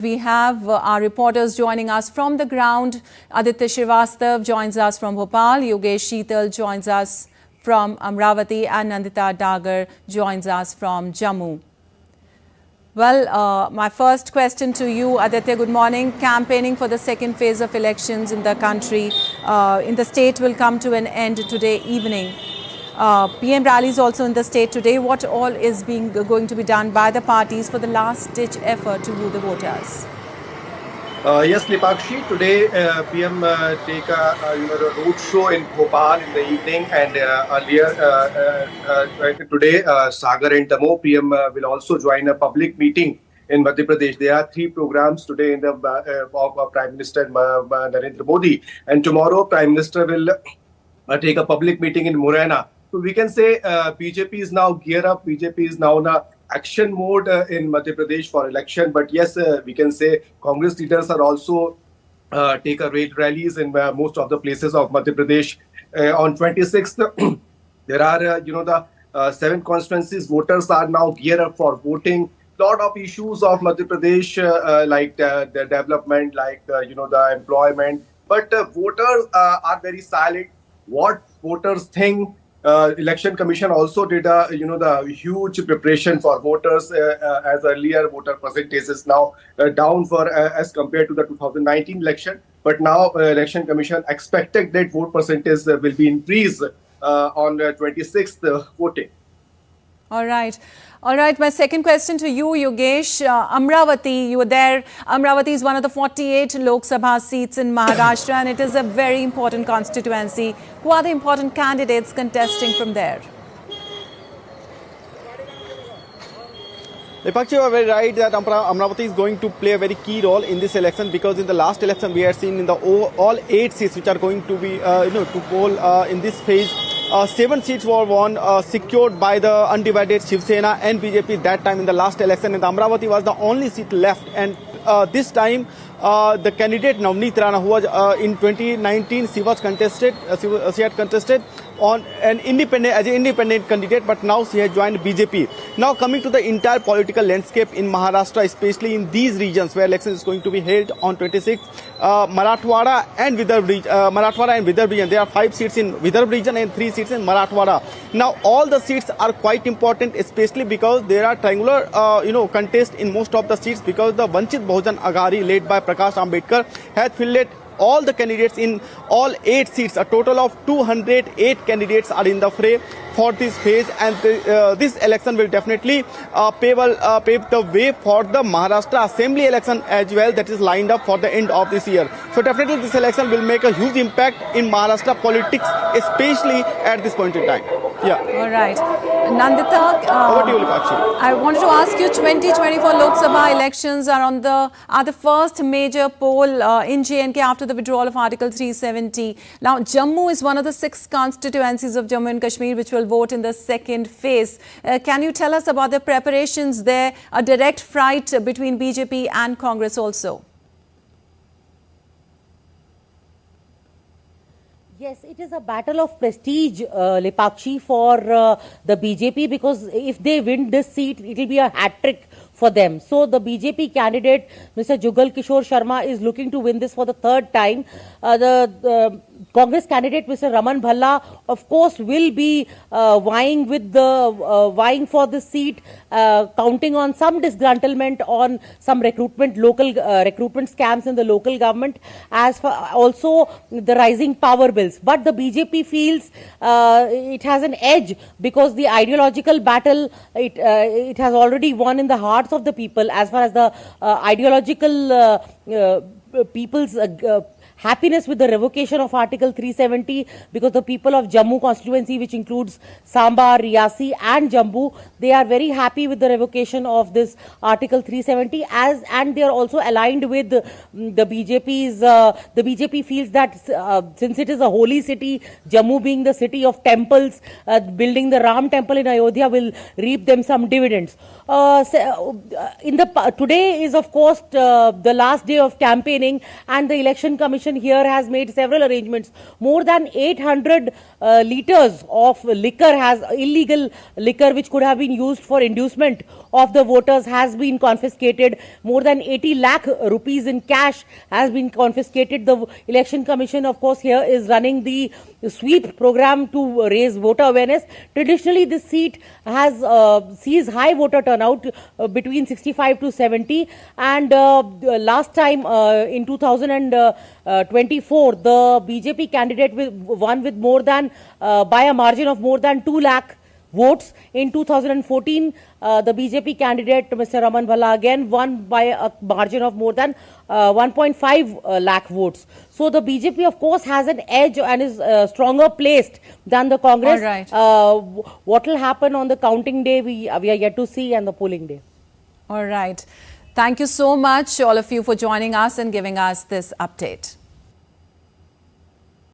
We have our reporters joining us from the ground. Aditya Srivastav joins us from Bhopal, Yogesh Sheetal joins us from Amravati, and Nandita Dagar joins us from Jammu. Well, my first question to you, Aditya, good morning. Campaigning for the second phase of elections in the country, in the state will come to an end today evening. PM rallies also in the state today. What all is going to be done by the parties for the last-ditch effort to woo the voters? Yes, Lipakshi. Today, PM take a road show in Bhopal in the evening, and earlier today, Sagar and Damo PM will also join a public meeting in Madhya Pradesh. There are 3 programs today in the of Prime Minister Narendra Modi, and tomorrow Prime Minister will take a public meeting in Morena. So we can say BJP is now gear up. BJP is now in a action mode in Madhya Pradesh for election. But yes, we can say Congress leaders are also take a raid rallies in most of the places of Madhya Pradesh. On 26th, there are the 7 constituencies. Voters are now gear up for voting. Lot of issues of Madhya Pradesh like the development, like the employment. But voters are very silent. What voters think. Election Commission also did the huge preparation for voters as earlier voter percentage is now down for as compared to the 2019 election. But now Election Commission expected that vote percentage will be increased on 26th voting. All right. All right. My second question to you, Yogesh. Amravati, you were there. Amravati is one of the 48 Lok Sabha seats in Maharashtra, and it is a very important constituency. Who are the important candidates contesting from there? Lipakshi, you are very right that Amravati is going to play a very key role in this election, because in the last election we had seen in the all 8 seats which are going to be to poll in this phase. 7 seats were won, secured by the undivided Shiv Sena and BJP that time in the last election, and Amravati was the only seat left. And this time, the candidate Navneet Rana, who was in 2019, she had contested on an independent candidate, but now she has joined BJP. Now coming to the entire political landscape in Maharashtra, especially in these regions where election is going to be held on 26th, Marathwada and Vidarbha region. There are 5 seats in Vidarbha region and 3 seats in Marathwada. Now all the seats are quite important, especially because there are triangular contest in most of the seats, because the Vanchit Bahujan Aghadi led by Prakash Ambedkar has fielded all the candidates in all 8 seats. A total of 208 candidates are in the fray for this phase, and this election will definitely pave the way for the Maharashtra Assembly election as well, that is lined up for the end of this year. So definitely this election will make a huge impact in Maharashtra politics, especially at this point in time. Yeah. All right. Nandita, over to you, Lipakshi. I wanted to ask you, 2024 Lok Sabha elections are the first major poll in J&K after the withdrawal of Article 370. Now, Jammu is one of the 6 constituencies of Jammu and Kashmir which will vote in the second phase. Can you tell us about the preparations there? A direct fight between BJP and Congress also. Yes, it is a battle of prestige, Lipakshi, for the BJP, because if they win this seat, it will be a hat-trick for them. So the BJP candidate, Mr. Jugal Kishore Sharma, is looking to win this for the 3rd time. The Congress candidate, Mr. Raman Bhalla, of course, will be vying for the seat, counting on some disgruntlement on some recruitment scams in the local government, as for also the rising power bills. But the BJP feels it has an edge, because the ideological battle it has already won in the hearts of the people, as far as the ideological people's happiness with the revocation of Article 370, because the people of Jammu constituency, which includes Samba, Riyasi and Jammu, they are very happy with the revocation of this Article 370, and they are also aligned with the BJP's. The BJP feels that since it is a holy city, Jammu being the city of temples, building the Ram temple in Ayodhya will reap them some dividends. Today is of course the last day of campaigning, and the Election Commission Commission here has made several arrangements. More than 800 liters of liquor illegal liquor which could have been used for inducement of the voters has been confiscated. More than 80 lakh rupees in cash has been confiscated. The Election Commission, of course, here is running the sweep program to raise voter awareness. Traditionally, this seat has sees high voter turnout between 65 to 70, and last time in 2024, the BJP candidate won with more than by a margin of more than 2 lakh votes. In 2014, the BJP candidate, Mr. Raman Bhalla, again won by a margin of more than 1.5 lakh votes. So the BJP, of course, has an edge and is stronger placed than the Congress. All right. What will happen on the counting day, we are yet to see, and the polling day. All right. Thank you so much, all of you, for joining us and giving us this update.